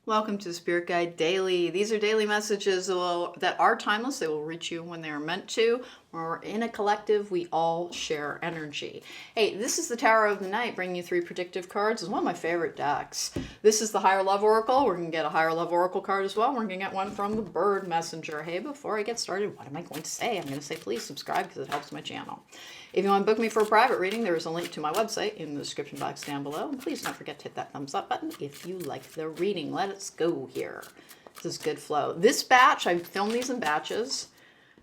Welcome to Spirit Guide Daily. These are daily messages that are timeless. They will reach you when they are meant to. When we're in a collective, we all share energy. Hey, this is the Tower of the Night, bringing you 3 predictive cards. It's one of my favorite decks. This is the Higher Love Oracle. We're going to get a Higher Love Oracle card as well. We're going to get one from the Bird Messenger. Hey, before I get started, what am I going to say? I'm going to say please subscribe because it helps my channel. If you want to book me for a private reading, there is a link to my website in the description box down below. And please don't forget to hit that thumbs up button if you like the reading. Let's go here. This is good flow. This batch, I've filmed these in batches,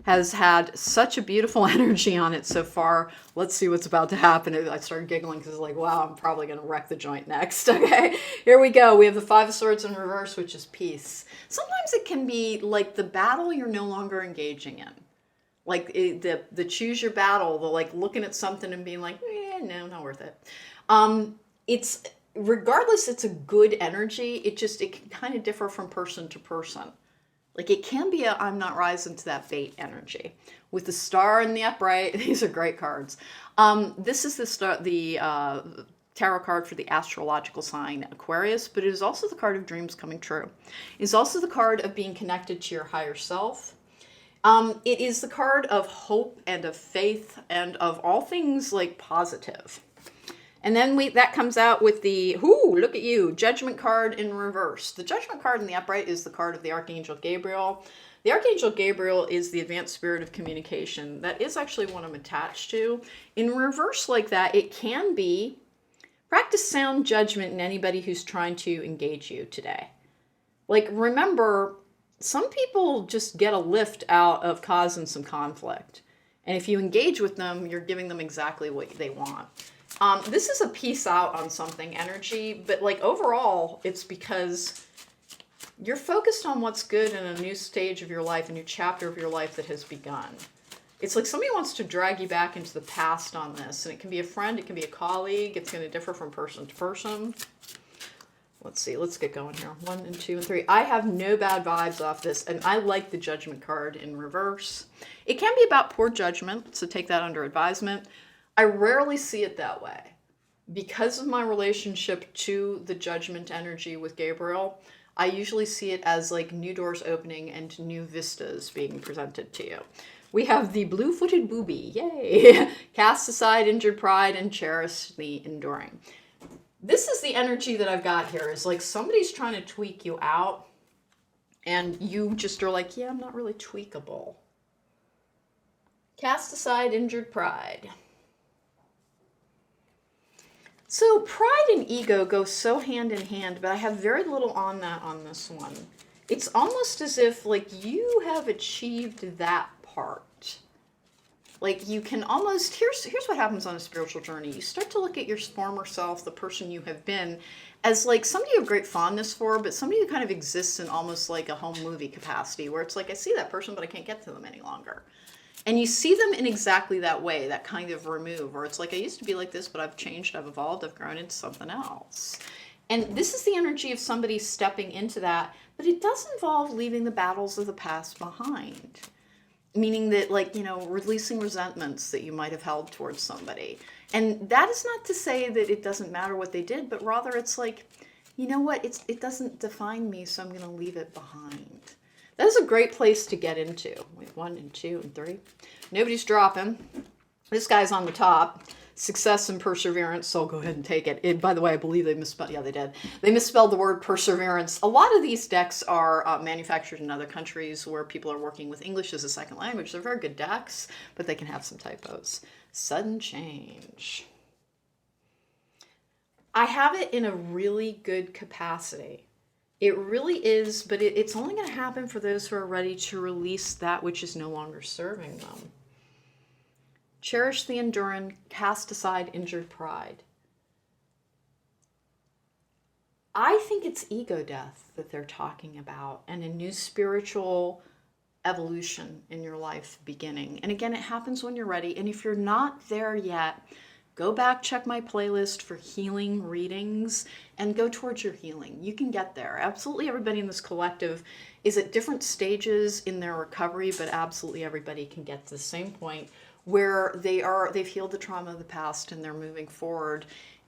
has had such a beautiful energy on it so far. Let's see what's about to happen. I started giggling because it's like, wow, I'm probably going to wreck the joint next. Okay, here we go. We have the 5 of Swords in reverse, which is peace. Sometimes it can be like the battle you're no longer engaging in. Like the choose your battle, the like looking at something and being like, no, not worth it. It's regardless, it's a good energy. It can kind of differ from person to person. Like it can be a I'm not rising to that bait energy. With the star in the upright, these are great cards. This is the tarot card for the astrological sign Aquarius, but it is also the card of dreams coming true. It's also the card of being connected to your higher self. It is the card of hope and of faith and of all things like positive. And then that comes out with the, look at you, Judgment card in reverse. The Judgment card in the upright is the card of the Archangel Gabriel. The Archangel Gabriel is the advanced spirit of communication. That is actually what I'm attached to. In reverse like that, it can be practice sound judgment in anybody who's trying to engage you today. Like, remember, some people just get a lift out of causing some conflict. And if you engage with them, you're giving them exactly what they want. This is a peace out on something energy, but like overall, it's because you're focused on what's good in a new stage of your life, a new chapter of your life that has begun. It's like somebody wants to drag you back into the past on this, and it can be a friend, it can be a colleague, it's going to differ from person to person. Let's see, let's get going here. 1 and 2 and 3. I have no bad vibes off this, and I like the Judgment card in reverse. It can be about poor judgment, so take that under advisement. I rarely see it that way. Because of my relationship to the Judgment energy with Gabriel, I usually see it as like new doors opening and new vistas being presented to you. We have the blue-footed booby, yay! Cast aside injured pride and cherish the enduring. This is the energy that I've got here, is like somebody's trying to tweak you out and you just are like, yeah, I'm not really tweakable. Cast aside injured pride. So pride and ego go so hand in hand, but I have very little on that on this one. It's almost as if like you have achieved that part. Like you can almost, here's what happens on a spiritual journey. You start to look at your former self, the person you have been, as like somebody you have great fondness for, but somebody who kind of exists in almost like a home movie capacity where it's like, I see that person, but I can't get to them any longer. And you see them in exactly that way, that kind of remove, where it's like, I used to be like this, but I've changed, I've evolved, I've grown into something else. And this is the energy of somebody stepping into that, but it does involve leaving the battles of the past behind. Meaning that, like, you know, releasing resentments that you might have held towards somebody. And that is not to say that it doesn't matter what they did, but rather it's like, you know what, it doesn't define me, so I'm going to leave it behind. That is a great place to get into. Wait, 1 and 2 and 3. Nobody's dropping. This guy's on the top. Success and perseverance, so I'll go ahead and take it. By the way, I believe they misspelled, yeah, they did. They misspelled the word perseverance. A lot of these decks are manufactured in other countries where people are working with English as a second language. They're very good decks, but they can have some typos. Sudden change. I have it in a really good capacity. It really is, but it's only going to happen for those who are ready to release that which is no longer serving them. Cherish the enduring, cast aside injured pride. I think it's ego death that they're talking about and a new spiritual evolution in your life beginning. And again, it happens when you're ready. And if you're not there yet, go back, check my playlist for healing readings and go towards your healing. You can get there. Absolutely everybody in this collective is at different stages in their recovery, but absolutely everybody can get to the same point where they've healed the trauma of the past and they're moving forward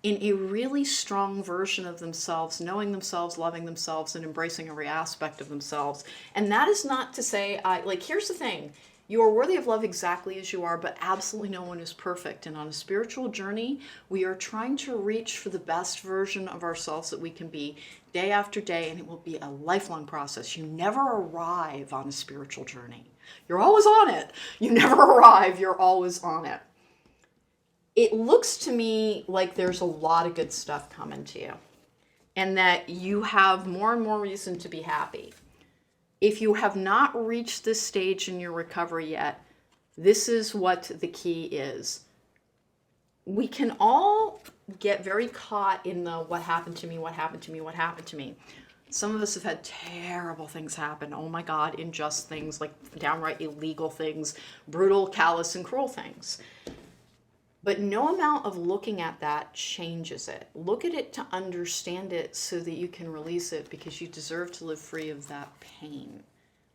in a really strong version of themselves, knowing themselves, loving themselves, and embracing every aspect of themselves. And that is not to say, here's the thing. You are worthy of love exactly as you are, but absolutely no one is perfect. And on a spiritual journey, we are trying to reach for the best version of ourselves that we can be day after day, and it will be a lifelong process. You never arrive on a spiritual journey. You're always on it. You never arrive. You're always on it. It looks to me like there's a lot of good stuff coming to you, and that you have more and more reason to be happy. If you have not reached this stage in your recovery yet, this is what the key is. We can all get very caught in the what happened to me, what happened to me, what happened to me. Some of us have had terrible things happen. Oh my God, unjust things, like downright illegal things, brutal, callous, and cruel things. But no amount of looking at that changes it. Look at it to understand it so that you can release it, because you deserve to live free of that pain.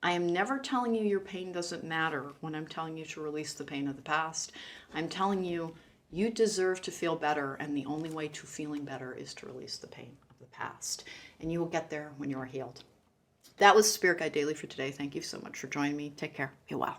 I am never telling you your pain doesn't matter when I'm telling you to release the pain of the past. I'm telling you, you deserve to feel better, and the only way to feeling better is to release the pain of the past. And you will get there when you are healed. That was Spirit Guide Daily for today. Thank you so much for joining me. Take care. Be well.